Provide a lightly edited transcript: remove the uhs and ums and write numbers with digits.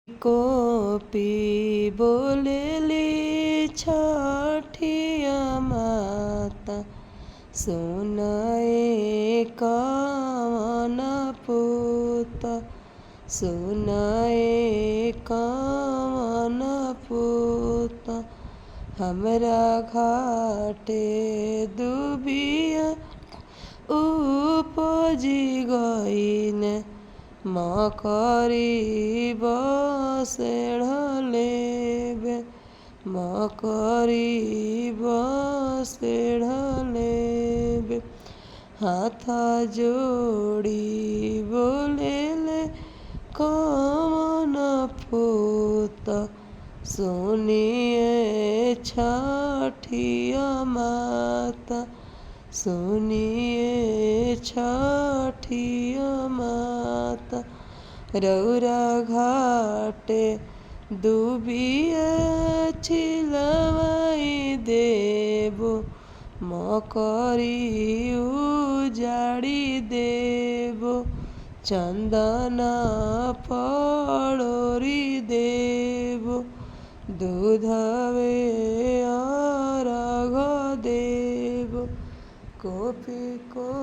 Copy बोलेली छठिया माता, सुनाए कवन पूत, सुनाए कवन पूत। हमरा घाटे दुबिया उपजी गईले, मकरी बसेढ़ लेबे, मकरी बसेढ़ लेबे। हाथ जोड़ी बोलेले कवन पूत, सुनिए छठिया माता, सुनिए छठिया माता। रौरा घाटे दुबिया छिलवाई देबो, मकरी उजाड़ी देबो, चंदन पड़ोरी देबो, दूधवे अर्घ देबो। कोपी को